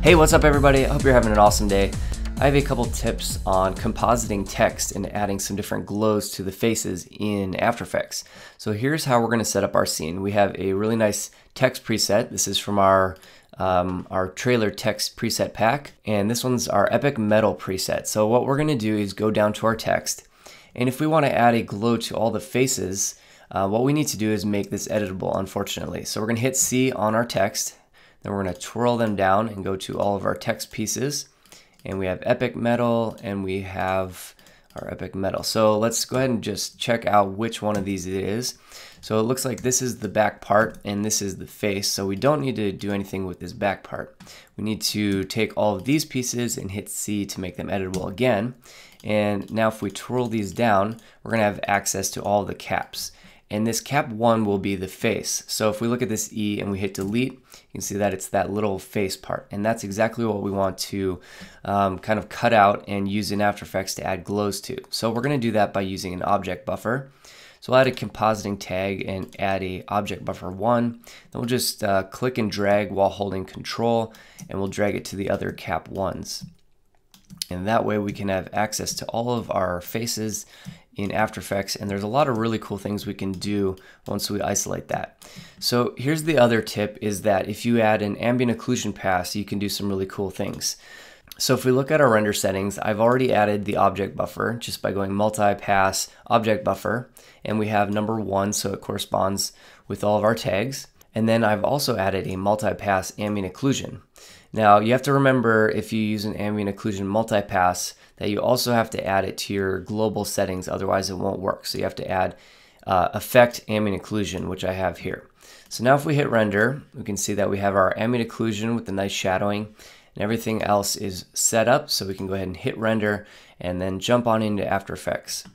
Hey, what's up everybody? I hope you're having an awesome day. I have a couple tips on compositing text and adding some different glows to the faces in After Effects. So here's how we're going to set up our scene. We have a really nice text preset. This is from our trailer text preset pack, and this one's our Epic Metal preset. So what we're going to do is go down to our text, and if we want to add a glow to all the faces, what we need to do is make this editable, unfortunately. So we're going to hit C on our text, then we're going to twirl them down and go to all of our text pieces. And we have Epic Metal and we have our Epic Metal. So let's go ahead and just check out which one of these it is. So it looks like this is the back part and this is the face. So we don't need to do anything with this back part. We need to take all of these pieces and hit C to make them editable again. And now if we twirl these down, we're going to have access to all the caps. And this cap 1 will be the face. So if we look at this E and we hit delete, you can see that it's that little face part. And that's exactly what we want to kind of cut out and use in After Effects to add glows to. So we're going to do that by using an object buffer. So we'll add a compositing tag and add a object buffer 1. Then we'll just click and drag while holding control, and we'll drag it to the other cap 1s. And that way we can have access to all of our faces in After Effects, and there's a lot of really cool things we can do once we isolate that. So here's the other tip, is that if you add an ambient occlusion pass, you can do some really cool things. So if we look at our render settings, I've already added the object buffer just by going multi-pass object buffer, and we have number 1, so it corresponds with all of our tags. And then I've also added a multi-pass ambient occlusion. Now you have to remember, if you use an ambient occlusion multi-pass, that you also have to add it to your global settings, otherwise it won't work. So you have to add effect ambient occlusion, which I have here. So now if we hit render, we can see that we have our ambient occlusion with the nice shadowing, and everything else is set up, so we can go ahead and hit render and then jump on into After Effects.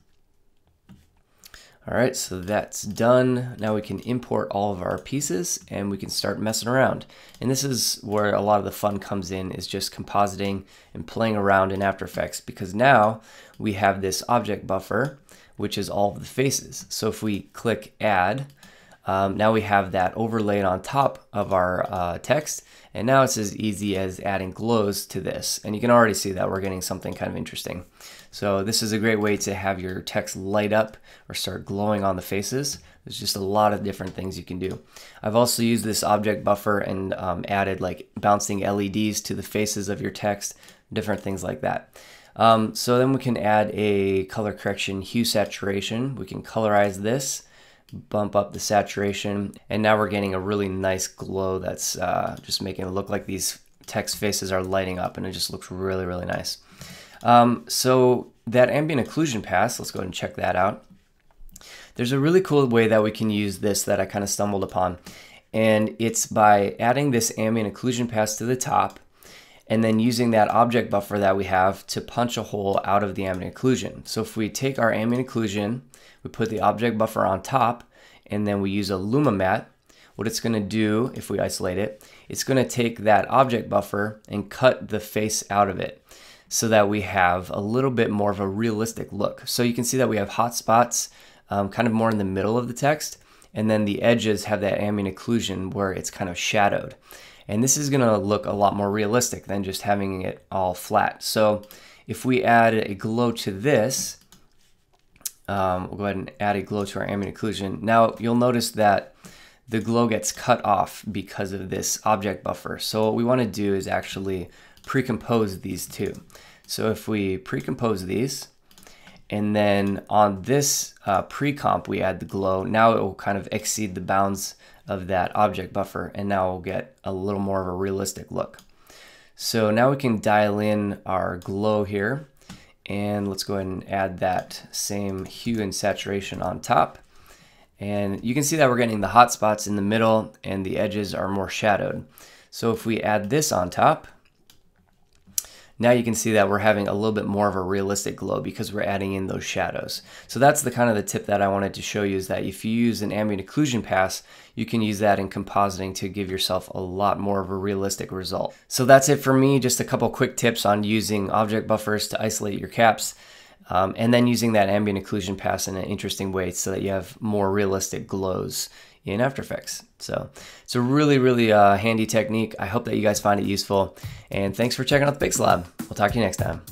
Alright, so that's done. Now we can import all of our pieces and we can start messing around. And this is where a lot of the fun comes in, is just compositing and playing around in After Effects, because now we have this object buffer, which is all of the faces. So if we click add, now we have that overlaid on top of our text, and now it's as easy as adding glows to this. And you can already see that we're getting something kind of interesting. So this is a great way to have your text light up or start glowing on the faces. There's just a lot of different things you can do. I've also used this object buffer and added like bouncing LEDs to the faces of your text, different things like that. So then we can add a color correction hue saturation. We can colorize this, bump up the saturation, and now we're getting a really nice glow that's just making it look like these text faces are lighting up, and it just looks really, really nice. So that ambient occlusion pass, let's go ahead and check that out. There's a really cool way that we can use this that I kind of stumbled upon, and it's by adding this ambient occlusion pass to the top and then using that object buffer that we have to punch a hole out of the ambient occlusion. So if we take our ambient occlusion, we put the object buffer on top, and then we use a Luma mat, what it's going to do, if we isolate it, it's going to take that object buffer and cut the face out of it, so that we have a little bit more of a realistic look. So you can see that we have hot spots kind of more in the middle of the text, and then the edges have that ambient occlusion where it's kind of shadowed. And this is going to look a lot more realistic than just having it all flat. So if we add a glow to this, we'll go ahead and add a glow to our ambient occlusion. Now you'll notice that the glow gets cut off because of this object buffer. So what we want to do is actually pre-compose these two. So if we pre-compose these, and then on this pre-comp we add the glow, now it will kind of exceed the bounds of that object buffer, and now we'll get a little more of a realistic look. So now we can dial in our glow here, and let's go ahead and add that same hue and saturation on top. And you can see that we're getting the hot spots in the middle and the edges are more shadowed. So if we add this on top, now you can see that we're having a little bit more of a realistic glow because we're adding in those shadows. So that's the kind of the tip that I wanted to show you, is that if you use an ambient occlusion pass, you can use that in compositing to give yourself a lot more of a realistic result. So that's it for me, just a couple quick tips on using object buffers to isolate your caps, and then using that ambient occlusion pass in an interesting way so that you have more realistic glows in After Effects. So it's a really, really handy technique. I hope that you guys find it useful. And thanks for checking out the Pixel Lab. We'll talk to you next time.